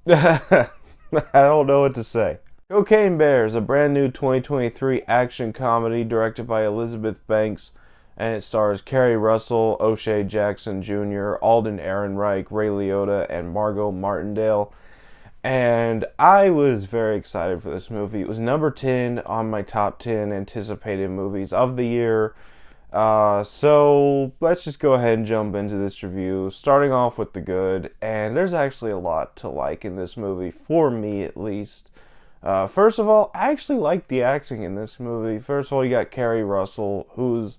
I don't know what to say. Cocaine Bear is a brand new 2023 action comedy directed by Elizabeth Banks, and it stars Kerry Russell, O'Shea Jackson Jr., Alden Ehrenreich, Ray Liotta, and Margot Martindale. And I was very excited for this movie. It was number 10 on my top 10 anticipated movies of the year. So let's just go ahead and jump into this review, starting off with the good. And there's actually a lot to like in this movie, for me at least. First of all, I actually like the acting in this movie. First of all, you got Kerry Russell, who's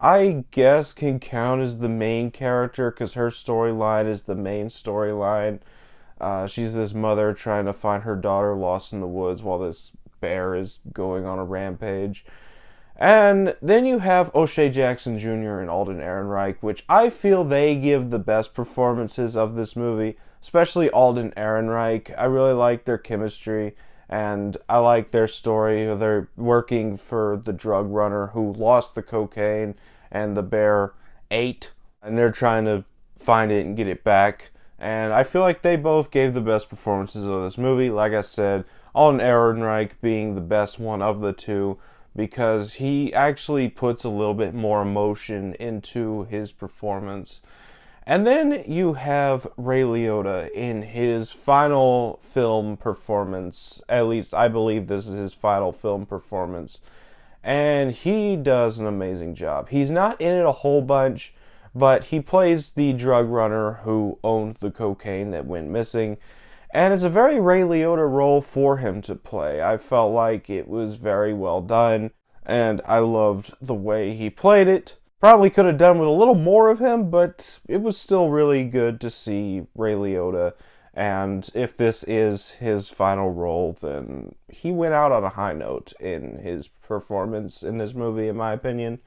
I guess can count as the main character because her storyline is the main storyline. She's this mother trying to find her daughter lost in the woods while this bear is going on a rampage. And then you have O'Shea Jackson Jr. and Alden Ehrenreich, which I feel they give the best performances of this movie, especially Alden Ehrenreich. I really like their chemistry, and I like their story. They're working for the drug runner who lost the cocaine and the bear ate, and they're trying to find it and get it back. And I feel like they both gave the best performances of this movie. Like I said, Alden Ehrenreich being the best one of the two because he actually puts a little bit more emotion into his performance. And then you have Ray Liotta in his final film performance. At least I believe this is his final film performance. And he does an amazing job. He's not in it a whole bunch, but he plays the drug runner who owned the cocaine that went missing. And it's a very Ray Liotta role for him to play. I felt like it was very well done, and I loved the way he played it. Probably could have done with a little more of him, but it was still really good to see Ray Liotta. And if this is his final role, then he went out on a high note in his performance in this movie, in my opinion.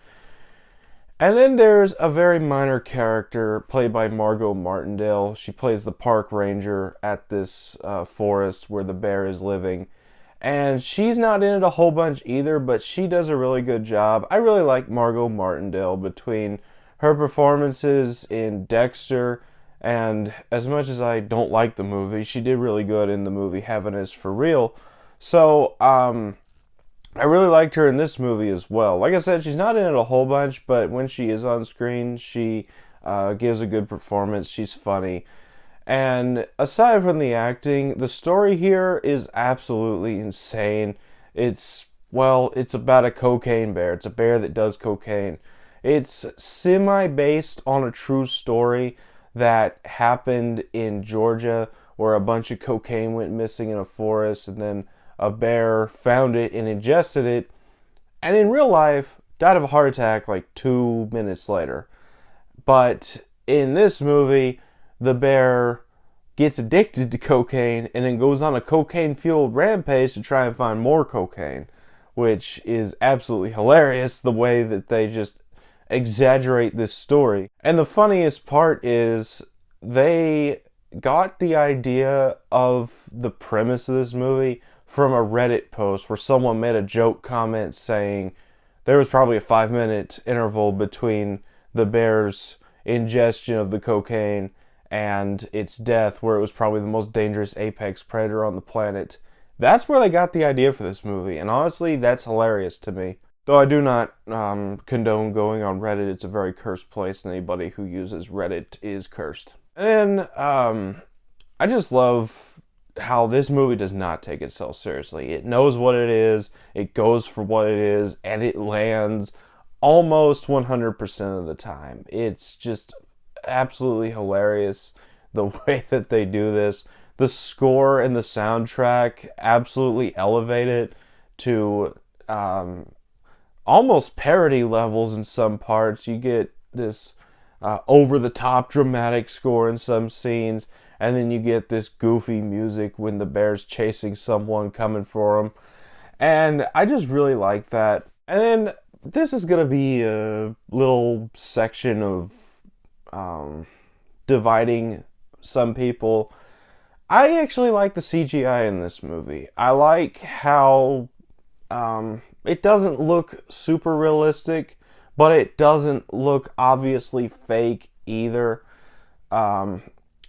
And then there's a very minor character played by Margot Martindale. She plays the park ranger at this forest where the bear is living. And she's not in it a whole bunch either, but she does a really good job. I really like Margot Martindale between her performances in Dexter, and as much as I don't like the movie, she did really good in the movie Heaven is for Real. So, I really liked her in this movie as well. Like I said, she's not in it a whole bunch, but when she is on screen, she gives a good performance. She's funny. And aside from the acting, the story here is absolutely insane. It's about a cocaine bear. It's a bear that does cocaine. It's semi-based on a true story that happened in Georgia where a bunch of cocaine went missing in a forest and then a bear found it and ingested it, and in real life died of a heart attack like 2 minutes later. But in this movie, the bear gets addicted to cocaine and then goes on a cocaine fueled rampage to try and find more cocaine, which is absolutely hilarious the way that they just exaggerate this story. And the funniest part is they got the idea of the premise of this movie from a Reddit post where someone made a joke comment saying there was probably a 5 minute interval between the bear's ingestion of the cocaine and its death, where it was probably the most dangerous apex predator on the planet. That's where they got the idea for this movie, and honestly, that's hilarious to me. Though I do not condone going on Reddit, it's a very cursed place, and anybody who uses Reddit is cursed. And then, I just love how this movie does not take itself seriously. It knows what it is, it goes for what it is, and it lands almost 100% of the time. It's just absolutely hilarious the way that they do this. The score and the soundtrack absolutely elevate it to almost parody levels in some parts. You get this over the top dramatic score in some scenes, and then you get this goofy music when the bear's chasing someone coming for him. And I just really like that. And then this is going to be a little section of dividing some people. I actually like the CGI in this movie. I like how it doesn't look super realistic, but it doesn't look obviously fake either.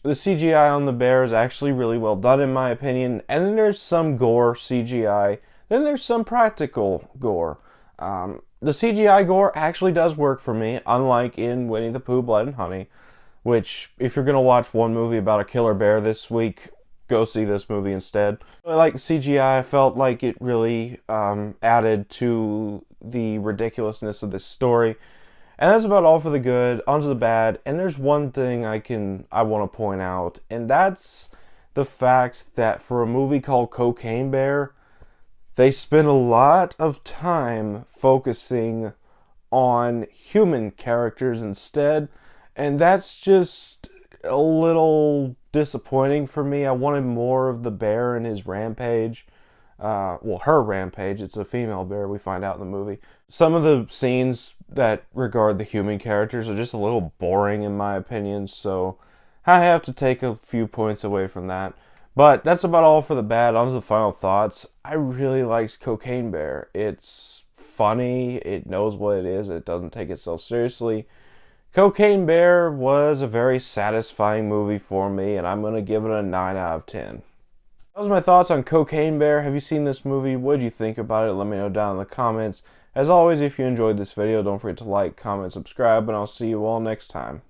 The CGI on the bear is actually really well done in my opinion, and then there's some gore CGI, then there's some practical gore. The CGI gore actually does work for me, unlike in Winnie the Pooh, Blood and Honey, which, if you're going to watch one movie about a killer bear this week, go see this movie instead. I like CGI. I felt like it really added to the ridiculousness of this story. And that's about all for the good. On to the bad. And there's one thing I want to point out, and that's the fact that for a movie called Cocaine Bear, they spent a lot of time focusing on human characters instead, and that's just a little disappointing for me. I wanted more of the bear and his rampage. Well, her rampage. It's a female bear, we find out in the movie. Some of the scenes that regard the human characters are just a little boring in my opinion, so I have to take a few points away from that. But that's about all for the bad. On to the final thoughts. I really liked Cocaine Bear. It's funny, it knows what it is, it doesn't take itself seriously. Cocaine Bear was a very satisfying movie for me, and I'm going to give it a 9 out of 10. Those are my thoughts on Cocaine Bear. Have you seen this movie? What did you think about it? Let me know down in the comments. As always, if you enjoyed this video, don't forget to like, comment, subscribe, and I'll see you all next time.